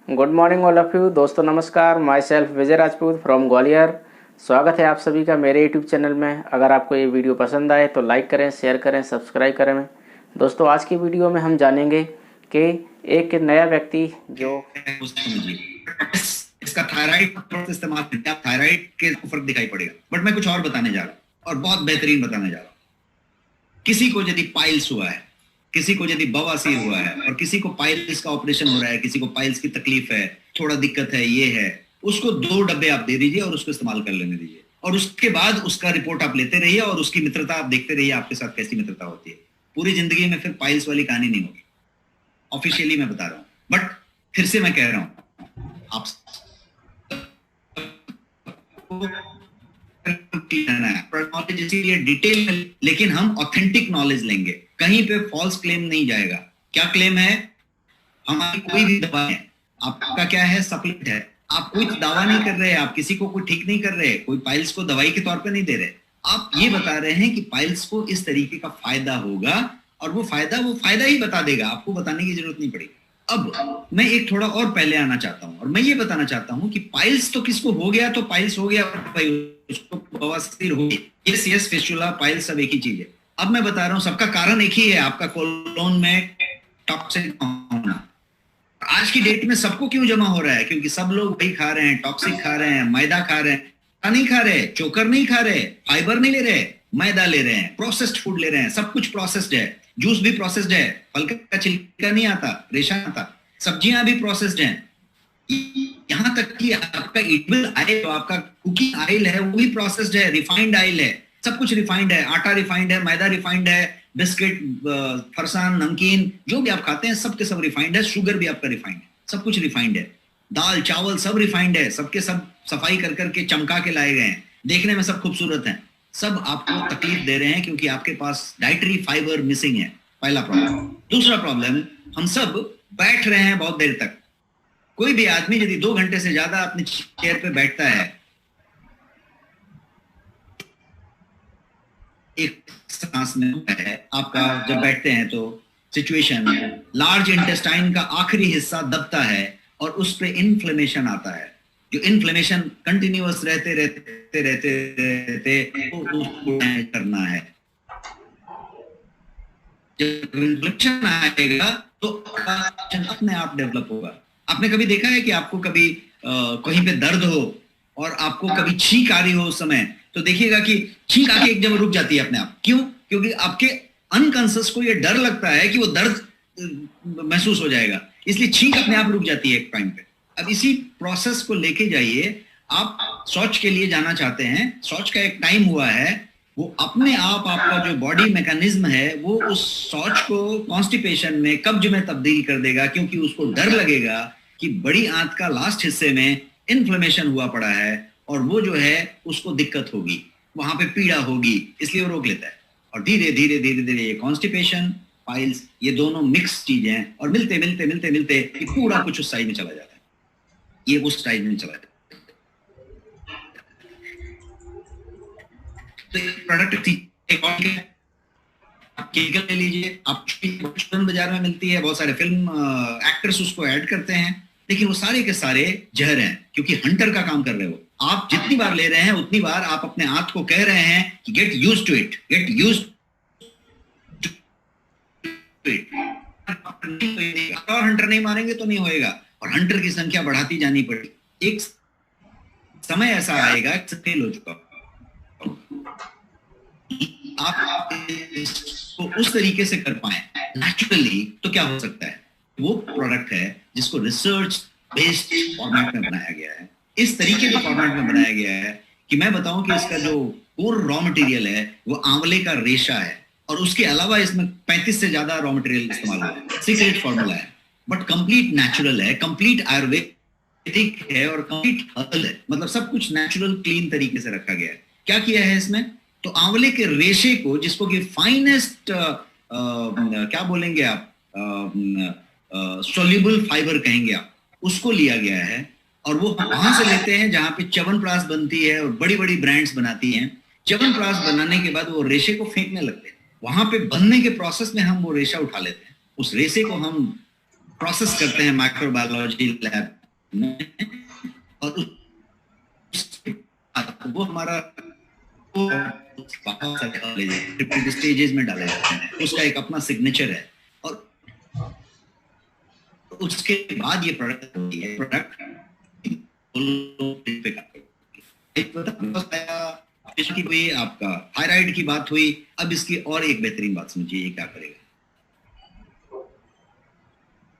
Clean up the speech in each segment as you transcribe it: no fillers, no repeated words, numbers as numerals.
Good morning all of you दोस्तों, नमस्कार। My self Vijay Rajput from Gwalior. स्वागत है आप सभी का मेरे यूट्यूब चैनल में। अगर आपको ये वीडियो पसंद आए तो लाइक करें, शेयर करें, सब्सक्राइब करें। दोस्तों, आज की वीडियो में हम जानेंगे कि एक नया व्यक्ति जो इसका थायराइड इस्तेमाल करके आप थायराइड के फर्क दिखाई पड़ेगा। बट मैं कुछ और बताने जा रहा हूँ और बहुत बेहतरीन बताने जा रहा हूँ। किसी को यदि पाइल्स हुआ है, किसी को यदि बवासीर हुआ है और किसी को पाइल्स का ऑपरेशन हो रहा है, किसी को पाइल्स की तकलीफ है, थोड़ा दिक्कत है, ये है, उसको 2 डब्बे आप दे दीजिए और उसको इस्तेमाल कर लेने दीजिए और उसके बाद उसका रिपोर्ट आप लेते रहिए और उसकी मित्रता आप देखते रहिए आपके साथ कैसी मित्रता होती है। पूरी जिंदगी में फिर पाइल्स वाली कहानी नहीं होगी। ऑफिशियली मैं बता रहा हूँ, बट फिर से मैं कह रहा हूँ आप नॉलेज इसीलिए डिटेल में, लेकिन हम ऑथेंटिक नॉलेज लेंगे। कहीं पे फॉल्स क्लेम नहीं जाएगा। क्या क्लेम है? हमारी कोई भी दवा है, आपका क्या है, सप्लीमेंट है, आप कोई दावा नहीं कर रहे, आप किसी को कोई ठीक नहीं कर रहे, कोई पाइल्स को दवाई के तौर पे नहीं दे रहे। आप ये बता रहे हैं कि पाइल्स को इस तरीके का फायदा होगा और वो फायदा ही बता देगा, आपको बताने की जरूरत नहीं पड़ेगी। अब मैं एक थोड़ा और पहले आना चाहता हूं और मैं ये बताना चाहता हूं कि पाइल्स तो किसको हो गया तो पाइल्स हो गया भाई, उसको बवासीर हो गई। यस, फिस्टुला पाइल्स सब एक ही चीज है। अब मैं बता रहा हूं सबका कारण एक ही है, आपका कोलोन में टॉक्सिक होना। आज की डेट में सबको क्यों जमा हो रहा है? क्योंकि सब लोग वही खा रहे हैं, टॉक्सिक खा रहे हैं, मैदा खा रहे हैं, नहीं खा रहे, चोकर नहीं खा रहे, फाइबर नहीं ले रहे, मैदा ले रहे हैं, प्रोसेस्ड फूड ले रहे हैं, सब कुछ प्रोसेस्ड है। जूस भी प्रोसेस्ड है, फल का छिलका नहीं आता, रेशा आता, सब्जियां भी प्रोसेस्ड हैं। यहां तक कि आपका एडिबल ऑयल, जो आपका कुकिंग ऑयल है, वो भी प्रोसेस्ड है, रिफाइंड ऑयल है, सब कुछ रिफाइंड है। आटा रिफाइंड है, मैदा रिफाइंड है, बिस्किट, फरसान, नमकीन जो भी आप खाते हैं सब के सब रिफाइंड है, शुगर भी आपका रिफाइंड है, सब कुछ रिफाइंड है। दाल चावल सब रिफाइंड है, सबके सब सफाई कर करके चमका के लाए गए हैं, देखने में सब खूबसूरत हैं, सब आपको तकलीफ दे रहे हैं क्योंकि आपके पास डाइटरी फाइबर मिसिंग है। पहला प्रॉब्लम। दूसरा प्रॉब्लम, हम सब बैठ रहे हैं बहुत देर तक। कोई भी आदमी यदि 2 घंटे से ज्यादा अपने चेयर पे बैठता है, एक सांस में है आपका, जब बैठते हैं तो सिचुएशन, लार्ज इंटेस्टाइन का आखिरी हिस्सा दबता है और उस पे इन्फ्लेमेशन आता है। जो इन्फ्लेमेशन कंटिन्यूअस रहते रहते रहते रहते तो उसको करना है। जब इन्फ्लेमेशन आएगा तो अपने आप डेवलप होगा। आपने कभी देखा है कि आपको कभी कहीं पे दर्द हो और आपको कभी छींक आ रही हो उस समय, तो देखिएगा कि छींक आके एक जगह रुक जाती है अपने आप। क्यों? क्योंकि आपके अनकॉन्शियस को ये डर लगता है कि वो दर्द महसूस हो जाएगा, इसलिए छींक अपने आप रुक जाती है एक टाइम पे। अब इसी प्रोसेस को लेके जाइए। आप शौच के लिए जाना चाहते हैं, शौच का एक टाइम हुआ है, वो अपने आप आपका जो बॉडी मैकेनिज्म है वो उस शौच को कॉन्स्टिपेशन में, कब्ज में तब्दील कर देगा, क्योंकि उसको डर लगेगा कि बड़ी आंत का लास्ट हिस्से में इन्फ्लेमेशन हुआ पड़ा है और वो जो है उसको दिक्कत होगी, वहां पे पीड़ा होगी, इसलिए वो रोक लेता है। और धीरे धीरे धीरे धीरे ये कॉन्स्टिपेशन, पाइल्स, ये दोनों मिक्स चीजें हैं और मिलते मिलते मिलते मिलते ये पूरा कुछ उस साइड में चला जाता है, ये उस साइड में चला जाता है। तो प्रोडक्ट केमिकल ले लीजिए आप, बाजार में मिलती है, बहुत सारे फिल्म एक्टर्स उसको ऐड करते हैं, लेकिन वो सारे के सारे जहर हैं, क्योंकि हंटर का काम कर रहे हो आप। जितनी बार ले रहे हैं उतनी बार आप अपने आंत को कह रहे हैं कि get used to it, get used to it. और हंटर नहीं मारेंगे तो नहीं होएगा, और हंटर की संख्या बढ़ाती जानी पड़ेगी। एक समय ऐसा आएगा, फेल हो चुका, आप इसको उस तरीके से कर पाए नेचुरली, तो क्या हो सकता है? वो प्रोडक्ट है जिसको रिसर्च बेस्ड फॉर्मेट में बनाया गया है, इस तरीके के फॉर्मेट में बनाया गया है कि मैं बताऊं कि इसका जो कोर रॉ मटेरियल है वो आंवले का रेशा है, और उसके अलावा इसमें 35 से ज्यादा रॉ मटेरियल इस्तेमाल हुआ है। सीक्रेट फॉर्मूला है, बट कंप्लीट नेचुरल है, कंप्लीट आयुर्वेदिक है और कंप्लीट हर्बल है, मतलब सब कुछ नेचुरल क्लीन तरीके से रखा गया है। क्या किया है इसमें? तो आंवले के रेशे को, जिसको कि फाइनेस्ट क्या बोलेंगे आप, सोल्यूबल फाइबर कहेंगे आप, उसको लिया गया है और वो वहां से लेते हैं जहां पे च्यवनप्राश बनती है और बड़ी बड़ी ब्रांड्स बनाती हैं। च्यवनप्राश बनाने के बाद वो रेशे को फेंकने लगते हैं, वहां पे बनने के प्रोसेस में हम वो रेशा उठा लेते हैं, उस रेशे को हम प्रोसेस करते हैं माइक्रोबायोलॉजी लैब में, और वो हमारा स्टेजेस में डाले जाते हैं, उसका एक अपना सिग्नेचर है, और उसके बाद ये प्रोडक्ट होती है। प्रोडक्ट की हुई, आपका थायराइड की बात हुई, अब इसकी और एक बेहतरीन बात समझिए, ये क्या करेगा।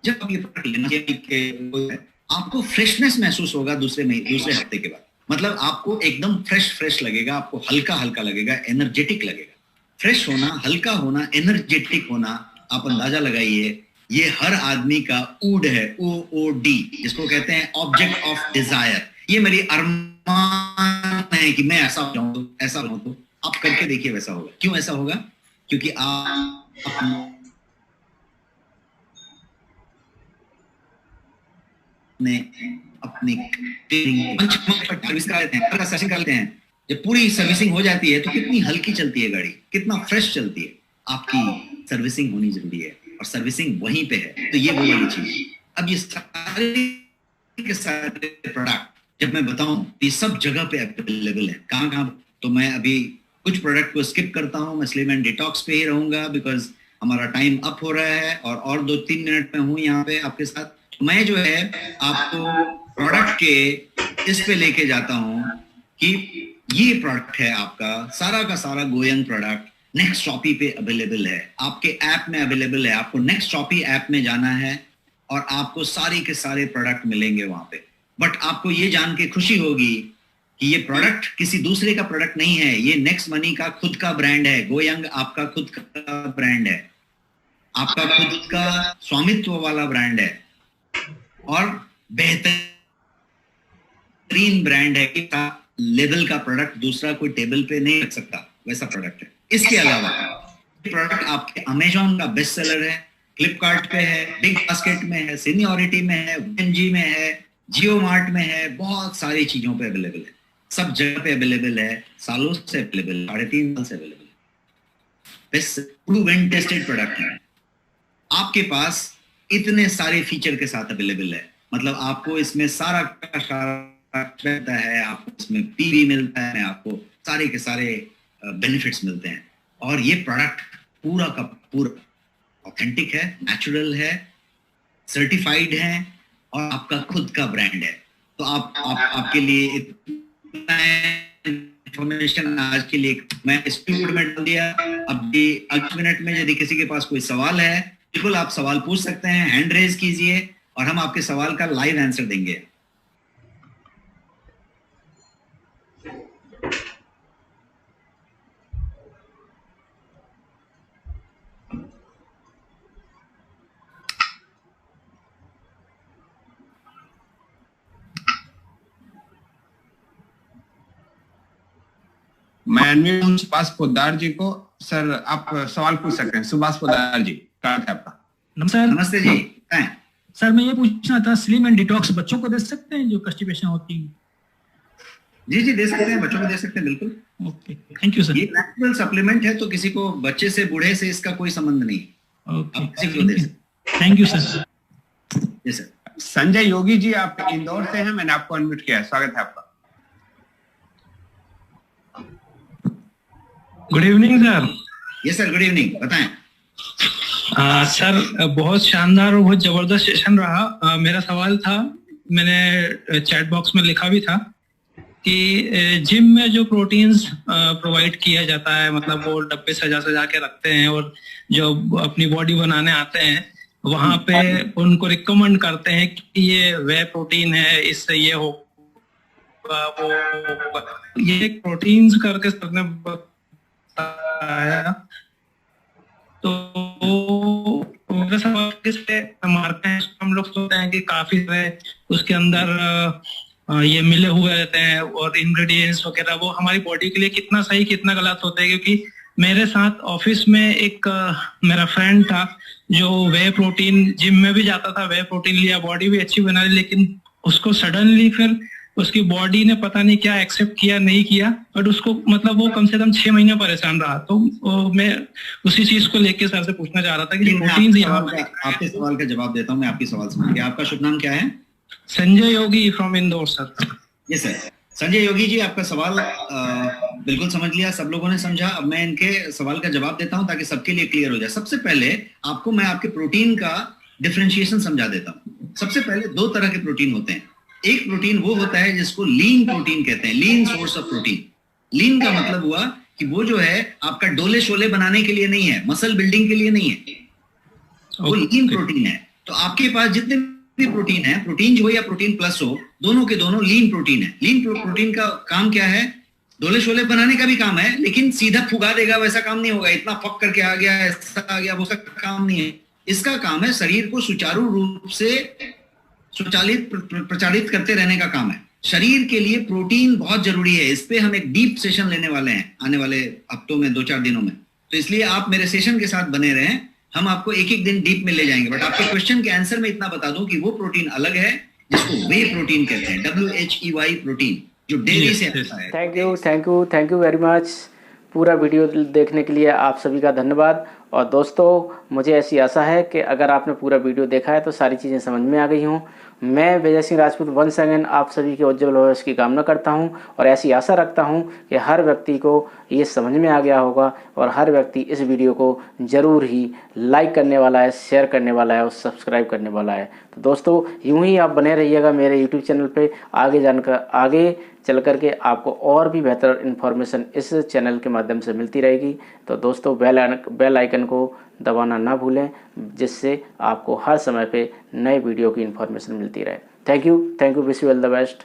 जब आप ये प्रोडक्ट लेना चाहिए, आपको फ्रेशनेस महसूस होगा दूसरे हफ्ते के बाद। मतलब आपको एकदम फ्रेश लगेगा, आपको हल्का हल्का लगेगा, एनर्जेटिक लगेगा। फ्रेश होना, हल्का होना, एनर्जेटिक होना, आप अंदाजा लगाइए, ये हर आदमी का ऊड है, OOD, जिसको कहते हैं ऑब्जेक्ट ऑफ डिजायर। ये मेरी अरमान है कि मैं ऐसा हो जाऊं, ऐसा हो, तो आप करके देखिए वैसा होगा। क्यों ऐसा होगा? क्योंकि आप अपनी सेशन करते हैं, जब पूरी सर्विसिंग हो जाती है तो कितनी हल्की चलती है गाड़ी, कितना फ्रेश चलती है। आपकी सर्विसिंग होनी जरूरी है, और सर्विसिंग वहीं पे है। तो ये वो वाली चीज। अब ये सारे प्रोडक्ट जब मैं बताऊं, ये सब जगह पे अवेलेबल है। कहाँ, तो मैं अभी कुछ प्रोडक्ट को स्किप करता हूं, मैं स्लिम एंड डिटॉक्स पे ही रहूंगा, बिकॉज हमारा टाइम अप हो रहा है, और 2-3 मिनट में हूं यहाँ पे आपके साथ। मैं जो है आपको प्रोडक्ट के इस पे लेके जाता हूं कि ये प्रोडक्ट है आपका सारा का सारा गोयंग प्रोडक्ट नेक्स्ट शॉपी पे अवेलेबल है, आपके ऐप में अवेलेबल है। आपको नेक्स्ट शॉपी ऐप में जाना है और आपको सारे के सारे प्रोडक्ट मिलेंगे वहां पे। बट आपको ये जान के खुशी होगी कि ये प्रोडक्ट किसी दूसरे का प्रोडक्ट नहीं है, ये नेक्स्ट मनी का खुद का ब्रांड है। गोयंग आपका खुद का ब्रांड है, आपका खुद का स्वामित्व वाला ब्रांड है, और बेहतरीन ब्रांड है कि लेवल का प्रोडक्ट दूसरा कोई टेबल पे नहीं रख सकता, वैसा प्रोडक्ट है। इसके अलावा प्रोडक्ट आपके अमेजॉन का बेस्ट सेलर है, फ्लिपकार्ट पे है, बिग बास्केट में है, सीनियोरिटी में है, एनजी में है, जियो मार्ट में है, बहुत सारी चीजों पे अवेलेबल है, सब जगह पे अवेलेबल है, सालों से अवेलेबल, 3.5 साल से अवेलेबल है। बेस्ट प्रूवन टेस्टेड प्रोडक्ट है, आपके पास इतने सारे फीचर के साथ अवेलेबल है। मतलब आपको इसमें सारा का सारा रहता है, आपको इसमें पीवी मिलता है, आपको सारे के सारे बेनिफिट्स मिलते हैं। और ये प्रोडक्ट पूरा का पूरा ऑथेंटिक है, नेचुरल है, सर्टिफाइड है, और आपका खुद का ब्रांड है। तो आपके लिए इतना इंफॉर्मेशन आज के लिए मैं स्टूडियो में डाल दिया। अभी 8 मिनट में यदि किसी के पास कोई सवाल है, बिल्कुल आप सवाल पूछ सकते हैं, हैंड रेज कीजिए और हम आपके सवाल का लाइव आंसर देंगे। मैं अनम्यूट हूं सुभाष पोद्दार जी को। सर आप सवाल पूछ सकते हैं। सुभाष पोद्दार जी, कार्ड है आपका। नमस्कार। नमस्ते जी। सर मैं ये पूछना था, स्लिम एंड डिटॉक्स बच्चों को दे सकते हैं जो कॉन्स्टिपेशन होती है? जी दे सकते हैं, बच्चों को दे सकते हैं, बिल्कुल। Okay, thank you sir. ये नेचुरल सप्लीमेंट है, तो किसी को बच्चे से बूढ़े से इसका कोई संबंध नहीं। Okay, okay, thank you sir. जी सर। संजय योगी जी, आप इंदौर से हैं, मैंने आपको अनम्यूट किया है, स्वागत है आपका। Good evening sir. Yes sir, good evening, बताएं। सर बहुत शानदार और बहुत जबरदस्त सेशन रहा। मेरा सवाल था, मैंने चैट बॉक्स में लिखा भी था कि जिम में जो प्रोटीन्स प्रोवाइड किया जाता है, मतलब वो डब्बे सजा सजा के रखते हैं, और जो अपनी बॉडी बनाने आते हैं वहां पे उनको रिकमेंड करते हैं कि ये वे प्रोटीन है, इससे ये हो वो, ये प्रोटीन्स करके सबने बताया। तो मेरा सवाल किससे मारते हैं, हम लोग सोचते हैं कि काफी सारे उसके अंदर ये मिले हुए रहते हैं और इंग्रेडिएंट्स वगैरह, वो हमारी बॉडी के लिए कितना सही कितना गलत होता है। क्योंकि मेरे साथ ऑफिस में एक मेरा फ्रेंड था जो वे प्रोटीन, जिम में भी जाता था, वे प्रोटीन लिया, बॉडी भी अच्छी बना ली, लेकिन उसको सडनली फिर उसकी बॉडी ने पता नहीं क्या एक्सेप्ट किया नहीं किया, बट उसको मतलब वो कम से कम 6 महीने परेशान रहा। तो मैं उसी चीज को लेके सर से पूछना चाह रहा था कि प्रोटीन यहाँ आपके सवाल का जवाब देता हूँ मैं, आपकी सवाल समझ गया। आपका शुभ नाम क्या है? Sanjay Yogi from Indore sir. Yes sir. Sanjay Yogi ji, आपका सवाल बिल्कुल समझ लिया, सब लोगों ने समझा। अब मैं इनके सवाल का जवाब देता हूं ताकि सबके लिए क्लियर हो जाए। सबसे पहले आपको मैं आपके प्रोटीन का डिफरेंशिएशन समझा देता हूं। सबसे पहले 2 तरह के प्रोटीन होते हैं। एक प्रोटीन वो होता है जिसको लीन प्रोटीन कहते हैं, लीन सोर्स ऑफ प्रोटीन। लीन का मतलब हुआ कि वो जो है आपका डोले शोले बनाने के लिए नहीं है, मसल बिल्डिंग के लिए नहीं है, वो लीन प्रोटीन है। तो आपके पास जितने भी प्रोटीन है, प्रोटीन जो हो या प्रोटीन प्लस हो, दोनों के दोनों लीन प्रोटीन है। लीन प्रोटीन का काम क्या है? डोले शोले बनाने का भी काम है, लेकिन सीधा फुगा देगा वैसा काम नहीं होगा, इतना फक करके आ गया ऐसा आ गया, वो उसका काम नहीं है। इसका काम है शरीर को सुचारू रूप से प्रचारित करते रहने का काम है। शरीर के लिए प्रोटीन बहुत जरूरी है। इस पे हम एक डीप सेशन लेने वाले हैं आने वाले हफ्तों में, 2-4 दिनों में। तो इसलिए आप मेरे सेशन के साथ बने रहें, हम आपको एक दिन डीप में ले जाएंगे। बट आपके क्वेश्चन के आंसर में इतना बता दूं कि वो प्रोटीन अलग है जिसको वे प्रोटीन कहते हैं, WHEY प्रोटीन, जो डेयरी से आता है। Thank you very much. पूरा वीडियो देखने के लिए आप सभी का धन्यवाद। और दोस्तों, मुझे ऐसी आशा है कि अगर आपने पूरा वीडियो देखा है तो सारी चीज़ें समझ में आ गई हों। मैं विजय सिंह राजपूत वंस अगेन आप सभी के उज्जवल भविष्य की कामना करता हूं और ऐसी आशा रखता हूं कि हर व्यक्ति को ये समझ में आ गया होगा और हर व्यक्ति इस वीडियो को ज़रूर ही लाइक करने वाला है, शेयर करने वाला है और सब्सक्राइब करने वाला है। तो दोस्तों, यूं ही आप बने रहिएगा मेरे यूट्यूब चैनल पे। आगे चल करके आपको और भी बेहतर इन्फॉर्मेशन इस चैनल के माध्यम से मिलती रहेगी। तो दोस्तों, बेल आइकन को दबाना ना भूलें, जिससे आपको हर समय पे नए वीडियो की इन्फॉर्मेशन मिलती रहे। Thank you, wish you all the best.